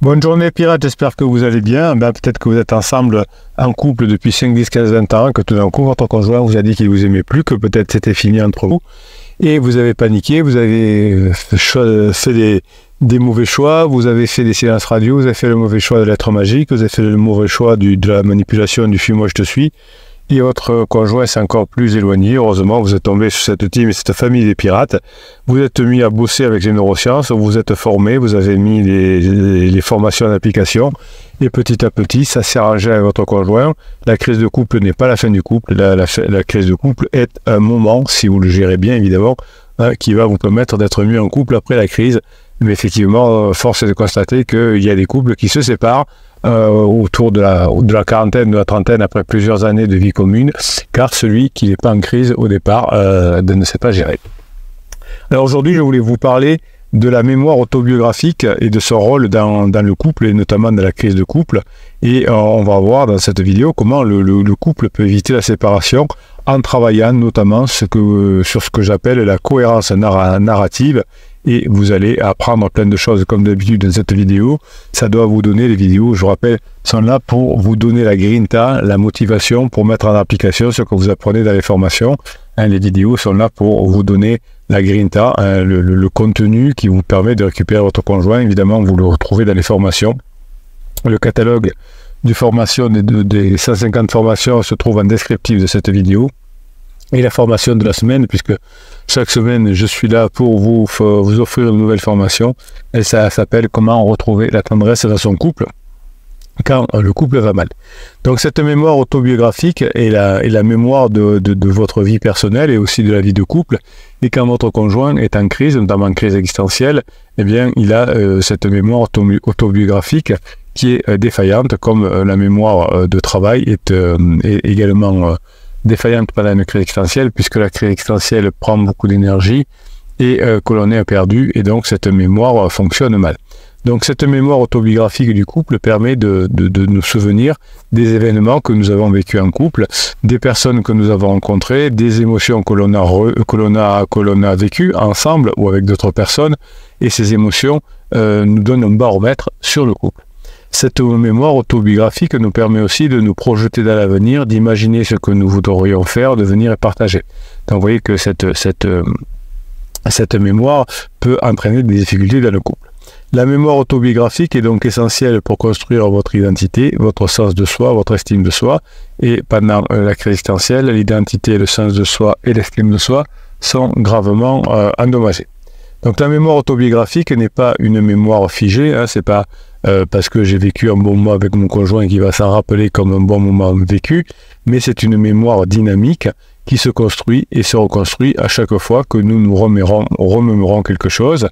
Bonne journée pirates, j'espère que vous allez bien. Peut-être que vous êtes ensemble en couple depuis 5, 10, 15, 20 ans, que tout d'un coup votre conjoint vous a dit qu'il vous aimait plus, que peut-être c'était fini entre vous. Et vous avez paniqué, vous avez fait des mauvais choix, vous avez fait des silences radio, vous avez fait le mauvais choix de l'être magique, vous avez fait le mauvais choix de la manipulation du film « Moi je te suis ». Et votre conjoint s'est encore plus éloigné. Heureusement, vous êtes tombé sur cette team et cette famille des pirates. Vous êtes mis à bosser avec les neurosciences, vous êtes formé, vous avez mis les formations en application. Et petit à petit, ça s'est arrangé avec votre conjoint. La crise de couple n'est pas la fin du couple. La crise de couple est un moment, si vous le gérez bien évidemment, qui va vous permettre d'être mieux en couple après la crise. Mais effectivement, force est de constater qu'il y a des couples qui se séparent autour de la quarantaine, de la trentaine, après plusieurs années de vie commune, car celui qui n'est pas en crise au départ ne sait pas gérer. Alors aujourd'hui, je voulais vous parler de la mémoire autobiographique et de son rôle dans le couple, et notamment dans la crise de couple. Et on va voir dans cette vidéo comment le couple peut éviter la séparation en travaillant notamment sur ce que j'appelle la cohérence narrative. Et vous allez apprendre plein de choses comme d'habitude dans cette vidéo. Ça doit vous donner, les vidéos, je vous rappelle, sont là pour vous donner la grinta, la motivation pour mettre en application ce que vous apprenez dans les formations. Les vidéos sont là pour vous donner la grinta, le contenu qui vous permet de récupérer votre conjoint. Évidemment, vous le retrouvez dans les formations. Le catalogue de formation des 150 formations se trouve en descriptif de cette vidéo. Et la formation de la semaine, puisque chaque semaine je suis là pour vous offrir une nouvelle formation, et ça s'appelle « Comment retrouver la tendresse dans son couple quand le couple va mal ». Donc cette mémoire autobiographique est la mémoire de votre vie personnelle et aussi de la vie de couple. Et quand votre conjoint est en crise, notamment en crise existentielle, eh bien il a cette mémoire autobiographique qui est défaillante, comme la mémoire de travail est également défaillante pendant une crise existentielle, puisque la crise existentielle prend beaucoup d'énergie et que l'on est perdu, et donc cette mémoire fonctionne mal. Donc cette mémoire autobiographique du couple permet de nous souvenir des événements que nous avons vécus en couple, des personnes que nous avons rencontrées, des émotions que l'on a vécues ensemble ou avec d'autres personnes, et ces émotions nous donnent un baromètre sur le couple. Cette mémoire autobiographique nous permet aussi de nous projeter dans l'avenir, d'imaginer ce que nous voudrions faire, devenir et partager. Donc vous voyez que cette mémoire peut entraîner des difficultés dans le couple. La mémoire autobiographique est donc essentielle pour construire votre identité, votre sens de soi, votre estime de soi. Et pendant la crise existentielle, l'identité, le sens de soi et l'estime de soi sont gravement endommagés. Donc la mémoire autobiographique n'est pas une mémoire figée, c'est pas parce que j'ai vécu un bon moment avec mon conjoint qui va s'en rappeler comme un bon moment vécu, mais c'est une mémoire dynamique qui se construit et se reconstruit à chaque fois que nous nous remémorons quelque chose.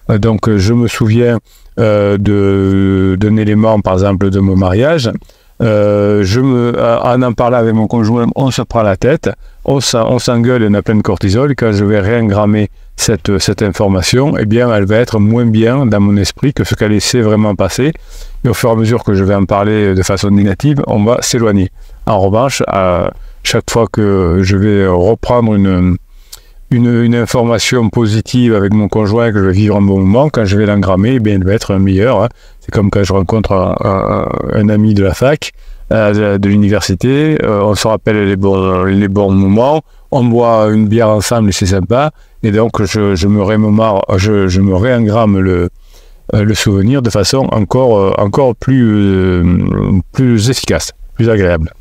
Donc je me souviens d'un élément, par exemple, de mon mariage. En parlant avec mon conjoint, on se prend la tête, on s'engueule et on a plein de cortisol. Quand je vais réengrammer cette information, eh bien, elle va être moins bien dans mon esprit que ce qu'elle laissait vraiment passer. Et au fur et à mesure que je vais en parler de façon négative, on va s'éloigner. En revanche, à chaque fois que je vais reprendre une information positive avec mon conjoint, que je vais vivre un bon moment, quand je vais l'engrammer, eh bien, elle va être meilleure. C'est comme quand je rencontre un ami de la fac, de l'université, on se rappelle les bons moments, on boit une bière ensemble et c'est sympa, et donc je me réengramme le souvenir de façon encore plus efficace, plus agréable.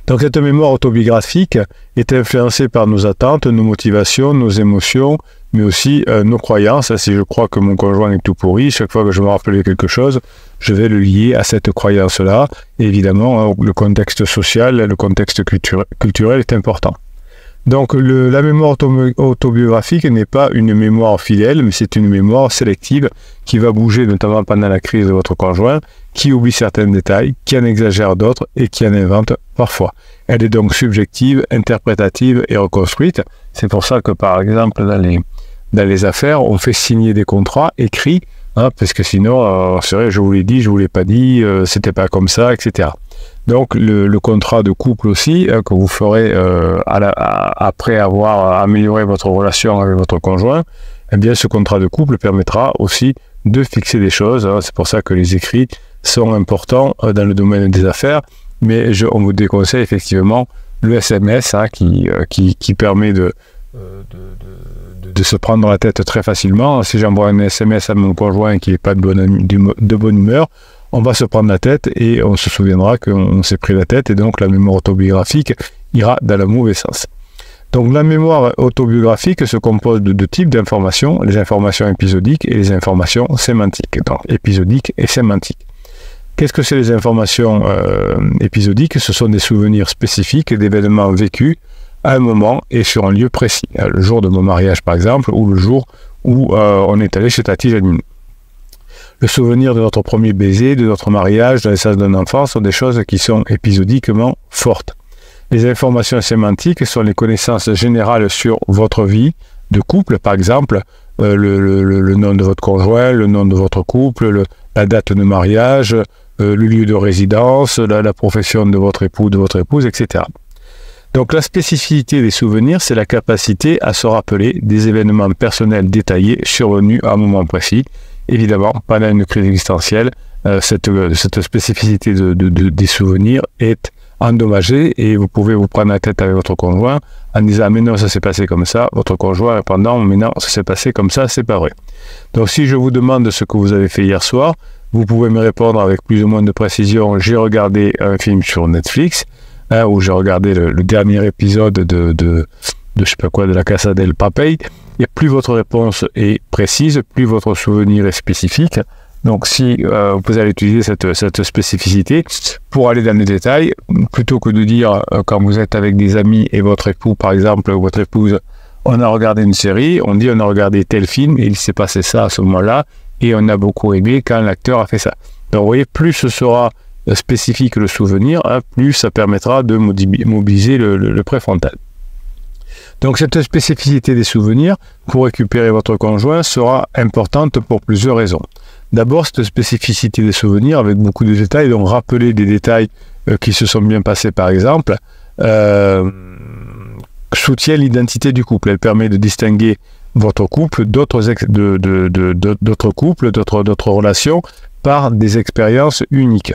Donc cette mémoire autobiographique est influencée par nos attentes, nos motivations, nos émotions, mais aussi nos croyances. Si je crois que mon conjoint est tout pourri, chaque fois que je me rappelle quelque chose, je vais le lier à cette croyance-là. Et évidemment, le contexte social, le contexte culturel est important. Donc la mémoire autobiographique n'est pas une mémoire fidèle, mais c'est une mémoire sélective qui va bouger notamment pendant la crise de votre conjoint, qui oublie certains détails, qui en exagère d'autres et qui en invente parfois. Elle est donc subjective, interprétative et reconstruite. C'est pour ça que par exemple dans les affaires, on fait signer des contrats écrits, parce que sinon, c'est vrai, je vous l'ai dit, je vous l'ai pas dit, c'était pas comme ça, etc. Donc le contrat de couple aussi, que vous ferez après avoir amélioré votre relation avec votre conjoint, eh bien ce contrat de couple permettra aussi de fixer des choses. C'est pour ça que les écrits sont importants dans le domaine des affaires, mais on vous déconseille effectivement le SMS qui permet de se prendre la tête très facilement. Si j'envoie un SMS à mon conjoint qui n'est pas de bonne humeur, on va se prendre la tête et on se souviendra qu'on s'est pris la tête, et donc la mémoire autobiographique ira dans le mauvais sens. Donc la mémoire autobiographique se compose de deux types d'informations, les informations épisodiques et les informations sémantiques. Donc épisodiques et sémantiques. Qu'est-ce que c'est les informations épisodiques? Ce sont des souvenirs spécifiques d'événements vécus à un moment et sur un lieu précis. Le jour de mon mariage par exemple, ou le jour où on est allé chez Tati Janine. Le souvenir de notre premier baiser, de notre mariage, de la naissance d'un enfant sont des choses qui sont épisodiquement fortes. Les informations sémantiques sont les connaissances générales sur votre vie de couple, par exemple, le nom de votre conjoint, le nom de votre couple, la date de mariage, le lieu de résidence, la profession de votre époux, de votre épouse, etc. Donc la spécificité des souvenirs, c'est la capacité à se rappeler des événements personnels détaillés survenus à un moment précis. Évidemment, pendant une crise existentielle, cette spécificité des souvenirs est endommagée et vous pouvez vous prendre la tête avec votre conjoint en disant « mais non, ça s'est passé comme ça », votre conjoint répondant « mais non, ça s'est passé comme ça, c'est pas vrai ». Donc si je vous demande ce que vous avez fait hier soir, vous pouvez me répondre avec plus ou moins de précision « j'ai regardé un film sur Netflix », où j'ai regardé le dernier épisode de je sais pas quoi, de la Casa del Papel. Et plus votre réponse est précise, plus votre souvenir est spécifique. Donc si vous allez utiliser cette spécificité pour aller dans les détails, plutôt que de dire quand vous êtes avec des amis et votre époux par exemple, ou votre épouse, on a regardé une série, on dit on a regardé tel film et il s'est passé ça à ce moment-là et on a beaucoup aimé quand l'acteur a fait ça. Donc vous voyez, plus ce sera spécifique le souvenir, plus ça permettra de mobiliser le préfrontal. Donc cette spécificité des souvenirs, pour récupérer votre conjoint, sera importante pour plusieurs raisons. D'abord, cette spécificité des souvenirs, avec beaucoup de détails, donc rappeler des détails qui se sont bien passés par exemple, soutient l'identité du couple. Elle permet de distinguer votre couple d'autres couples, d'autres relations, par des expériences uniques.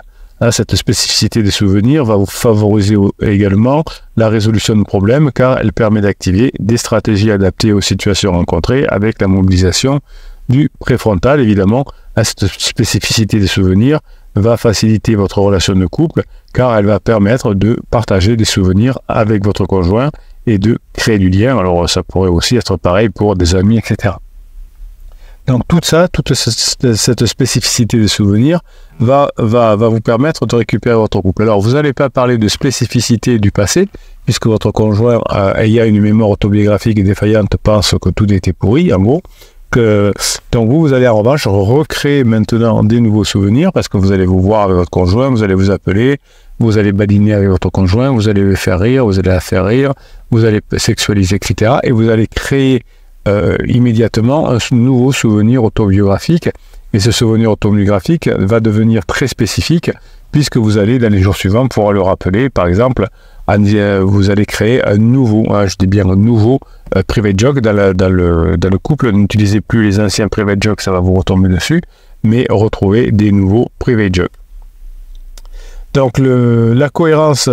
Cette spécificité des souvenirs va vous favoriser également la résolution de problèmes car elle permet d'activer des stratégies adaptées aux situations rencontrées avec la mobilisation du préfrontal. Évidemment, cette spécificité des souvenirs va faciliter votre relation de couple car elle va permettre de partager des souvenirs avec votre conjoint et de créer du lien. Alors ça pourrait aussi être pareil pour des amis, etc. Donc toute cette spécificité des souvenirs va vous permettre de récupérer votre couple. Alors vous n'allez pas parler de spécificité du passé, puisque votre conjoint, ayant une mémoire autobiographique défaillante, pense que tout était pourri, en gros. Donc vous allez en revanche recréer maintenant des nouveaux souvenirs, parce que vous allez vous voir avec votre conjoint, vous allez vous appeler, vous allez badiner avec votre conjoint, vous allez le faire rire, vous allez la faire rire, vous allez sexualiser, etc. Et vous allez créer immédiatement un nouveau souvenir autobiographique, et ce souvenir autobiographique va devenir très spécifique puisque vous allez dans les jours suivants pouvoir le rappeler. Par exemple, vous allez créer un nouveau, je dis bien un nouveau private joke dans le couple. N'utilisez plus les anciens private jokes, ça va vous retomber dessus, mais retrouvez des nouveaux private jokes. Donc la cohérence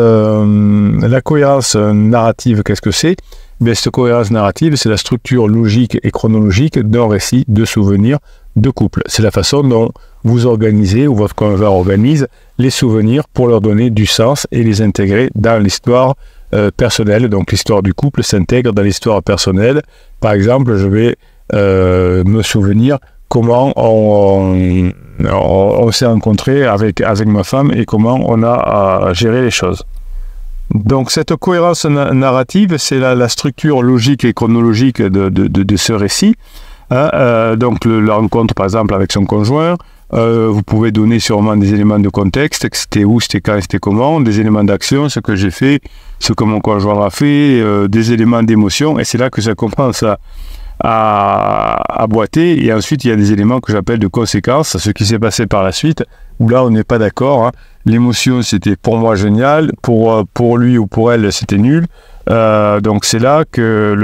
narrative, qu'est-ce que c'est? Mais cette cohérence narrative, c'est la structure logique et chronologique d'un récit de souvenirs de couple. C'est la façon dont vous organisez, ou votre conjoint organise, les souvenirs pour leur donner du sens et les intégrer dans l'histoire personnelle. Donc l'histoire du couple s'intègre dans l'histoire personnelle. Par exemple, je vais me souvenir comment on s'est rencontré avec ma femme et comment on a géré les choses. Donc cette cohérence narrative, c'est la structure logique et chronologique de ce récit. Donc la rencontre par exemple avec son conjoint, vous pouvez donner sûrement des éléments de contexte, c'était où, c'était quand, c'était comment, des éléments d'action, ce que j'ai fait, ce que mon conjoint a fait, des éléments d'émotion, et c'est là que ça commence à boiter. Et ensuite il y a des éléments que j'appelle de conséquences, ce qui s'est passé par la suite, où là on n'est pas d'accord. L'émotion c'était pour moi génial, pour lui ou pour elle c'était nul. Donc c'est là que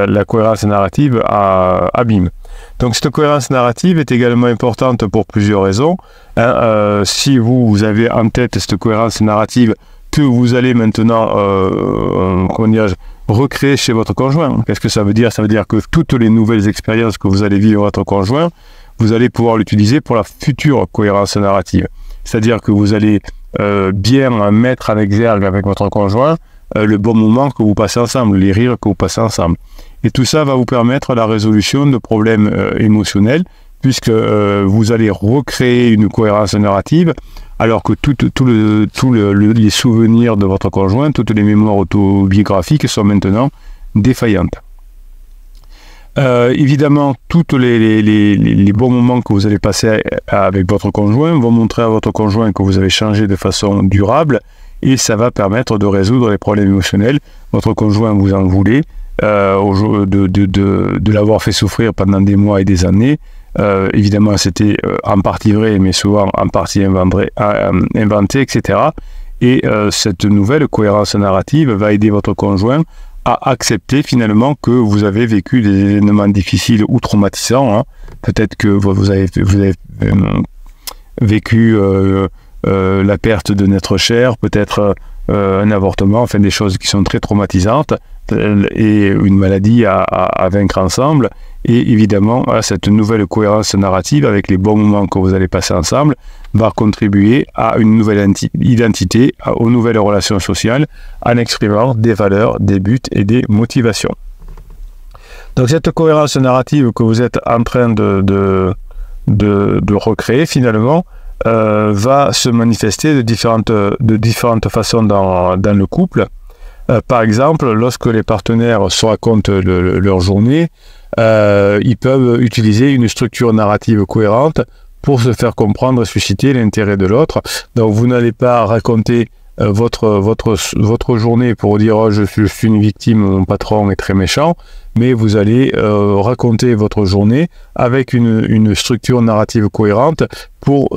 la cohérence narrative abîme. Donc cette cohérence narrative est également importante pour plusieurs raisons. Si vous avez en tête cette cohérence narrative que vous allez maintenant recréer chez votre conjoint. Qu'est-ce que ça veut dire? Ça veut dire que toutes les nouvelles expériences que vous allez vivre avec votre conjoint, vous allez pouvoir l'utiliser pour la future cohérence narrative. C'est-à-dire que vous allez bien mettre en exergue avec votre conjoint le bon moment que vous passez ensemble, les rires que vous passez ensemble. Et tout ça va vous permettre la résolution de problèmes émotionnels, puisque vous allez recréer une cohérence narrative, alors que tous les souvenirs de votre conjoint, toutes les mémoires autobiographiques sont maintenant défaillantes. Évidemment, tous les bons moments que vous allez passer avec votre conjoint vont montrer à votre conjoint que vous avez changé de façon durable, et ça va permettre de résoudre les problèmes émotionnels. Votre conjoint vous en voulait de l'avoir fait souffrir pendant des mois et des années. Évidemment, c'était en partie vrai, mais souvent en partie inventé, etc. Et cette nouvelle cohérence narrative va aider votre conjoint à accepter finalement que vous avez vécu des événements difficiles ou traumatisants. Hein. Peut-être que vous avez vécu la perte de notre cher, peut-être un avortement, enfin des choses qui sont très traumatisantes, et une maladie à vaincre ensemble. Et évidemment, cette nouvelle cohérence narrative avec les bons moments que vous allez passer ensemble va contribuer à une nouvelle identité, aux nouvelles relations sociales, en exprimant des valeurs, des buts et des motivations. Donc cette cohérence narrative que vous êtes en train de recréer finalement va se manifester de différentes façons dans le couple. Par exemple, lorsque les partenaires se racontent leur journée, ils peuvent utiliser une structure narrative cohérente pour se faire comprendre et susciter l'intérêt de l'autre. Donc vous n'allez pas raconter votre journée pour dire oh, je suis une victime, mon patron est très méchant, mais vous allez raconter votre journée avec une structure narrative cohérente pour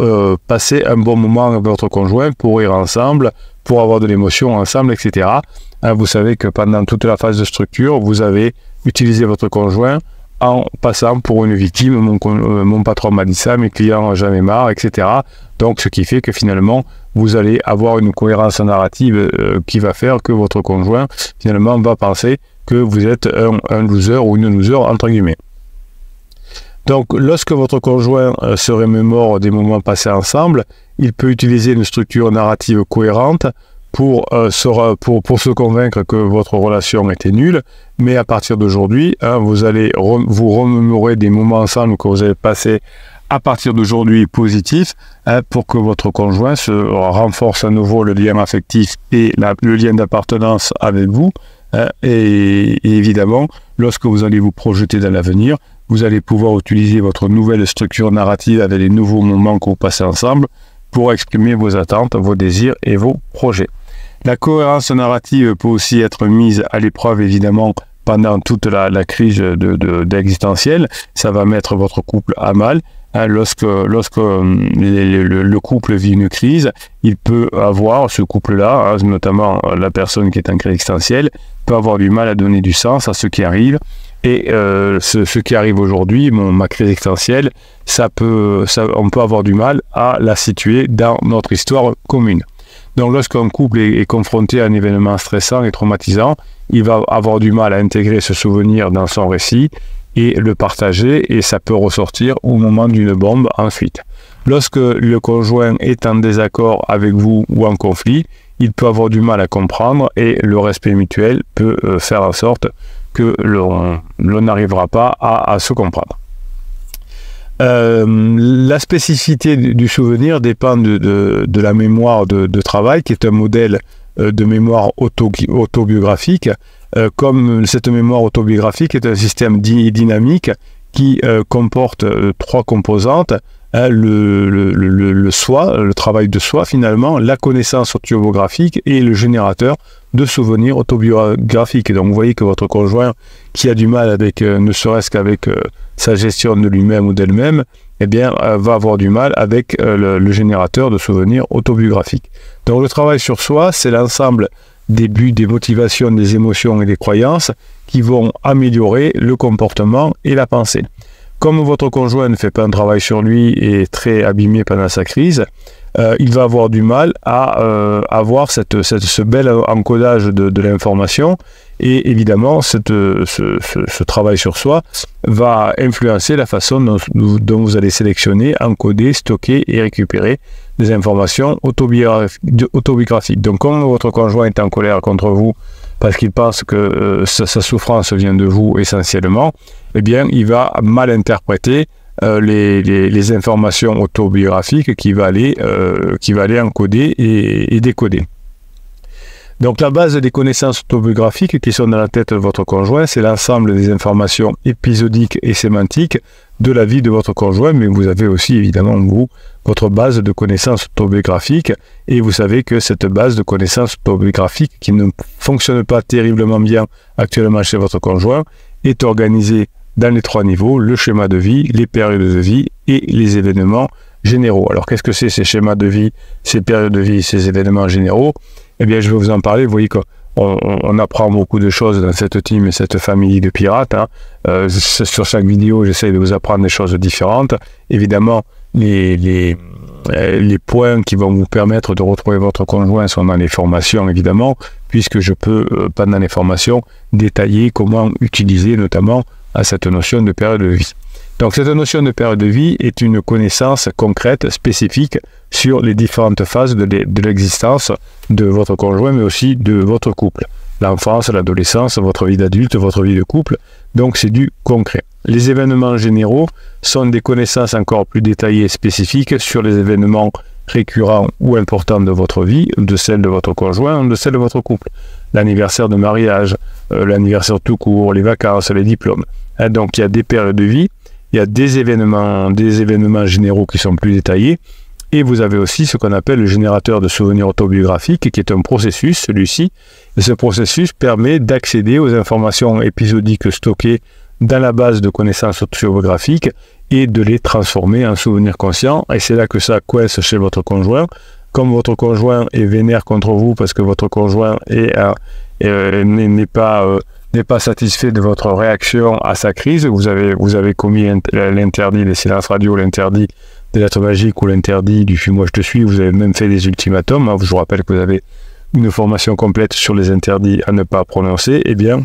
passer un bon moment avec votre conjoint, pour rire ensemble, pour avoir de l'émotion ensemble, etc. Vous savez que pendant toute la phase de structure, vous avez utilisé votre conjoint en passant pour une victime. Mon patron m'a dit ça, mes clients n'ont jamais marre, etc. Donc, ce qui fait que finalement, vous allez avoir une cohérence narrative qui va faire que votre conjoint, finalement, va penser que vous êtes un loser ou une loser, entre guillemets. Donc, lorsque votre conjoint se remémore des moments passés ensemble, il peut utiliser une structure narrative cohérente pour se convaincre que votre relation était nulle, mais à partir d'aujourd'hui, vous allez vous remémorer des moments ensemble que vous avez passés à partir d'aujourd'hui positifs, pour que votre conjoint se renforce à nouveau le lien affectif et le lien d'appartenance avec vous. Et évidemment, lorsque vous allez vous projeter dans l'avenir, vous allez pouvoir utiliser votre nouvelle structure narrative avec les nouveaux moments que vous passez ensemble pour exprimer vos attentes, vos désirs et vos projets. La cohérence narrative peut aussi être mise à l'épreuve, évidemment, pendant toute la crise existentielle. Ça va mettre votre couple à mal. Lorsque le couple vit une crise, il peut avoir, ce couple-là, notamment la personne qui est en crise existentielle, peut avoir du mal à donner du sens à ce qui arrive. Et ce qui arrive aujourd'hui, ma crise existentielle, on peut avoir du mal à la situer dans notre histoire commune. Donc lorsqu'un couple est confronté à un événement stressant et traumatisant, il va avoir du mal à intégrer ce souvenir dans son récit et le partager, et ça peut ressortir au moment d'une bombe ensuite. Lorsque le conjoint est en désaccord avec vous ou en conflit, il peut avoir du mal à comprendre, et le respect mutuel peut faire en sorte que l'on n'arrivera pas à se comprendre. La spécificité du souvenir dépend de la mémoire de travail, qui est un modèle de mémoire autobiographique. Comme cette mémoire autobiographique est un système dynamique qui comporte trois composantes, le soi, le travail de soi finalement, la connaissance autobiographique et le générateur de souvenirs autobiographiques. Donc vous voyez que votre conjoint qui a du mal avec, ne serait-ce qu'avec sa gestion de lui-même ou d'elle-même, eh bien, va avoir du mal avec le générateur de souvenirs autobiographiques. Donc le travail sur soi, c'est l'ensemble des buts, des motivations, des émotions et des croyances qui vont améliorer le comportement et la pensée. Comme votre conjoint ne fait pas un travail sur lui et est très abîmé pendant sa crise, il va avoir du mal à avoir ce bel encodage de l'information, et évidemment ce travail sur soi va influencer la façon dont vous allez sélectionner, encoder, stocker et récupérer des informations autobiographiques. Donc comme votre conjoint est en colère contre vous parce qu'il pense que sa souffrance vient de vous essentiellement, eh bien il va mal interpréter les informations autobiographiques qu'il va aller encoder et décoder. Donc la base des connaissances autobiographiques qui sont dans la tête de votre conjoint, c'est l'ensemble des informations épisodiques et sémantiques de la vie de votre conjoint, mais vous avez aussi évidemment vous, votre base de connaissances autobiographiques, et vous savez que cette base de connaissances autobiographiques qui ne fonctionne pas terriblement bien actuellement chez votre conjoint est organisée dans les 3 niveaux, le schéma de vie, les périodes de vie et les événements généraux. Alors qu'est-ce que c'est ces schémas de vie, ces périodes de vie, ces événements généraux? Eh bien je vais vous en parler. Vous voyez qu'on apprend beaucoup de choses dans cette team et cette famille de pirates. Hein. Sur chaque vidéo, j'essaie de vous apprendre des choses différentes. Évidemment, les points qui vont vous permettre de retrouver votre conjoint sont dans les formations, évidemment, puisque je peux, pendant les formations, détailler comment utiliser notamment cette notion de période de vie. Donc cette notion de période de vie est une connaissance concrète, spécifique sur les différentes phases de l'existence de votre conjoint, mais aussi de votre couple. L'enfance, l'adolescence, votre vie d'adulte, votre vie de couple. Donc c'est du concret. Les événements généraux sont des connaissances encore plus détaillées et spécifiques sur les événements récurrents ou importants de votre vie, de celle de votre conjoint, de celle de votre couple. L'anniversaire de mariage, l'anniversaire tout court, les vacances, les diplômes. Donc il y a des périodes de vie, il y a des événements généraux qui sont plus détaillés, et vous avez aussi ce qu'on appelle le générateur de souvenirs autobiographiques, qui est un processus, celui-ci. Et ce processus permet d'accéder aux informations épisodiques stockées dans la base de connaissances autobiographiques et de les transformer en souvenirs conscients. Et c'est là que ça coince chez votre conjoint. Comme votre conjoint est vénère contre vous parce que votre conjoint n'est pas satisfait de votre réaction à sa crise, vous avez commis l'interdit des silences radio, l'interdit des lettres magiques ou l'interdit du fuis-moi je te suis, vous avez même fait des ultimatums, hein, je vous rappelle que vous avez une formation complète sur les interdits à ne pas prononcer, eh bien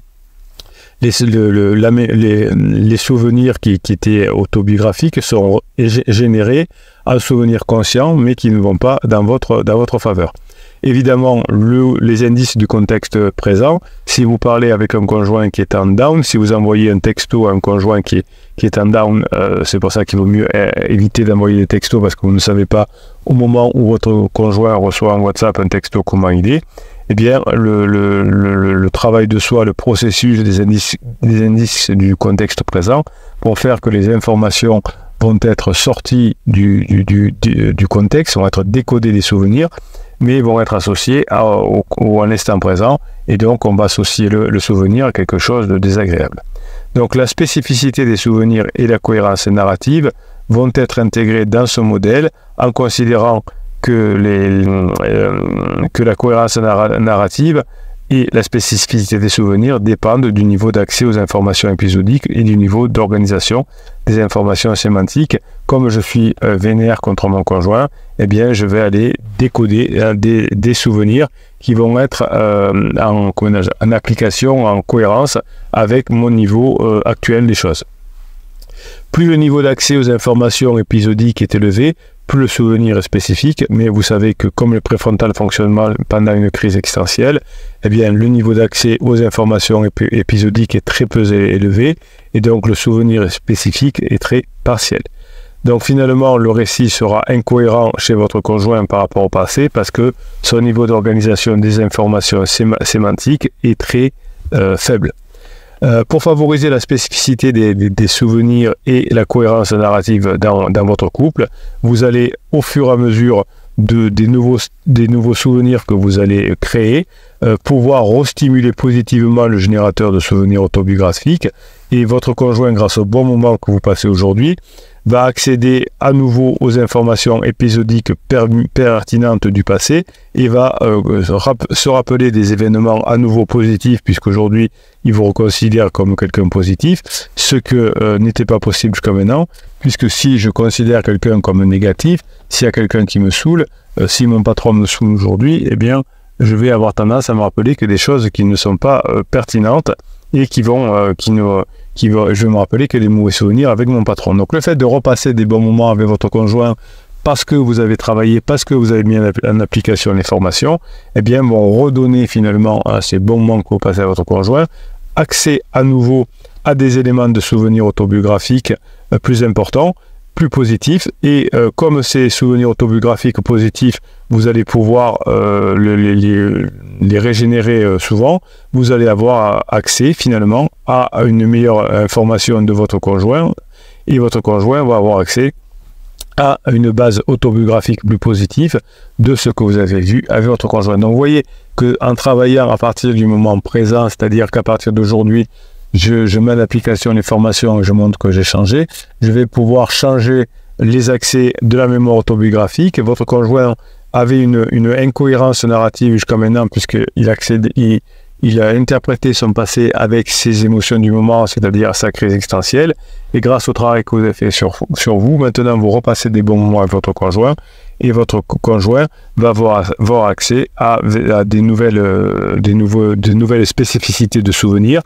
les souvenirs qui étaient autobiographiques seront générés en souvenirs conscients mais qui ne vont pas dans votre faveur. Évidemment, les indices du contexte présent, si vous parlez avec un conjoint qui est en down, si vous envoyez un texto à un conjoint qui est en down, c'est pour ça qu'il vaut mieux éviter d'envoyer des textos parce que vous ne savez pas au moment où votre conjoint reçoit en WhatsApp un texto comment il est. Eh bien, le travail de soi, le processus des indices du contexte présent vont faire que les informations vont être sorties du contexte, vont être décodées des souvenirs, mais vont être associés à l'instant présent, et donc on va associer le souvenir à quelque chose de désagréable. Donc la spécificité des souvenirs et la cohérence narrative vont être intégrées dans ce modèle en considérant que la cohérence narrative et la spécificité des souvenirs dépendent du niveau d'accès aux informations épisodiques et du niveau d'organisation des informations sémantiques. Comme je suis vénère contre mon conjoint, eh bien je vais aller décoder des souvenirs qui vont être en application, en cohérence avec mon niveau actuel des choses. Plus le niveau d'accès aux informations épisodiques est élevé, plus le souvenir est spécifique, mais vous savez que comme le préfrontal fonctionne mal pendant une crise existentielle, eh bien le niveau d'accès aux informations épisodiques est très peu élevé, et donc le souvenir spécifique est très partiel. Donc finalement, le récit sera incohérent chez votre conjoint par rapport au passé, parce que son niveau d'organisation des informations sémantiques est très faible. Pour favoriser la spécificité des souvenirs et la cohérence narrative dans votre couple, vous allez au fur et à mesure des nouveaux souvenirs que vous allez créer, pouvoir restimuler positivement le générateur de souvenirs autobiographiques, et votre conjoint, grâce au bon moment que vous passez aujourd'hui, va accéder à nouveau aux informations épisodiques pertinentes du passé et va se rappeler des événements à nouveau positifs, puisqu'aujourd'hui il vous reconsidère comme quelqu'un positif, ce que n'était pas possible jusqu'à maintenant, puisque si je considère quelqu'un comme négatif, s'il y a quelqu'un qui me saoule, si mon patron me saoule aujourd'hui, eh bien je vais avoir tendance à me rappeler que des choses qui ne sont pas pertinentes et je vais me rappeler que des mauvais souvenirs avec mon patron. Donc le fait de repasser des bons moments avec votre conjoint parce que vous avez travaillé, parce que vous avez mis en application les formations, eh bien vont redonner finalement à ces bons moments que vous passez avec votre conjoint accès à nouveau à des éléments de souvenirs autobiographiques plus importants, plus positifs, et comme ces souvenirs autobiographiques positifs, vous allez pouvoir les régénérer souvent, vous allez avoir accès finalement à une meilleure information de votre conjoint, et votre conjoint va avoir accès à une base autobiographique plus positive de ce que vous avez vu avec votre conjoint. Donc vous voyez qu'en travaillant à partir du moment présent, c'est-à-dire qu'à partir d'aujourd'hui, je mets en application les formations et je montre que j'ai changé, je vais pouvoir changer les accès de la mémoire autobiographique. Votre conjoint avait une incohérence narrative jusqu'à maintenant, puisqu'il a interprété son passé avec ses émotions du moment, c'est-à-dire sa crise existentielle, et grâce au travail que vous avez fait sur vous, maintenant vous repassez des bons moments avec votre conjoint, et votre conjoint va avoir accès à des nouvelles spécificités de souvenirs,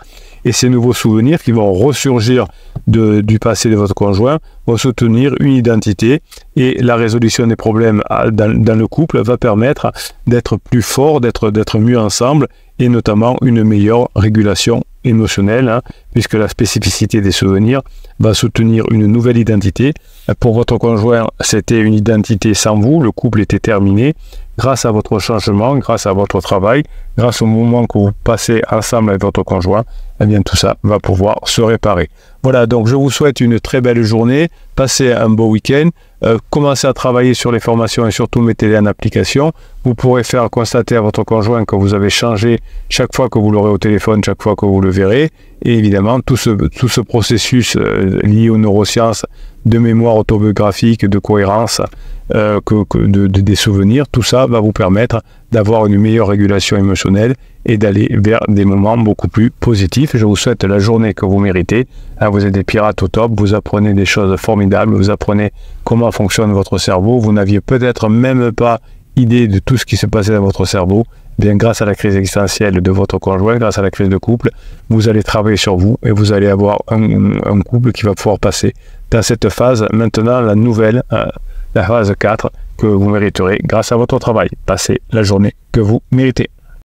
et ces nouveaux souvenirs qui vont ressurgir du passé de votre conjoint vont soutenir une identité, et la résolution des problèmes dans le couple va permettre d'être plus fort, d'être mieux ensemble, et notamment une meilleure régulation émotionnelle, puisque la spécificité des souvenirs va soutenir une nouvelle identité. Pour votre conjoint, c'était une identité sans vous, le couple était terminé. Grâce à votre changement, grâce à votre travail, grâce au moment que vous passez ensemble avec votre conjoint, eh bien tout ça va pouvoir se réparer. Voilà, donc je vous souhaite une très belle journée, passez un beau week-end, commencez à travailler sur les formations et surtout mettez-les en application. Vous pourrez faire constater à votre conjoint que vous avez changé chaque fois que vous l'aurez au téléphone, chaque fois que vous le verrez. Et évidemment, tout ce processus lié aux neurosciences, de mémoire autobiographique, de cohérence, des souvenirs, tout ça va vous permettre d'avoir une meilleure régulation émotionnelle et d'aller vers des moments beaucoup plus positifs. Je vous souhaite la journée que vous méritez. Vous êtes des pirates au top, vous apprenez des choses formidables, vous apprenez comment fonctionne votre cerveau, vous n'aviez peut-être même pas idée de tout ce qui se passait dans votre cerveau. Bien, grâce à la crise existentielle de votre conjoint, grâce à la crise de couple, vous allez travailler sur vous et vous allez avoir un couple qui va pouvoir passer dans cette phase, maintenant la nouvelle, la phase 4 que vous mériterez grâce à votre travail. Passez la journée que vous méritez.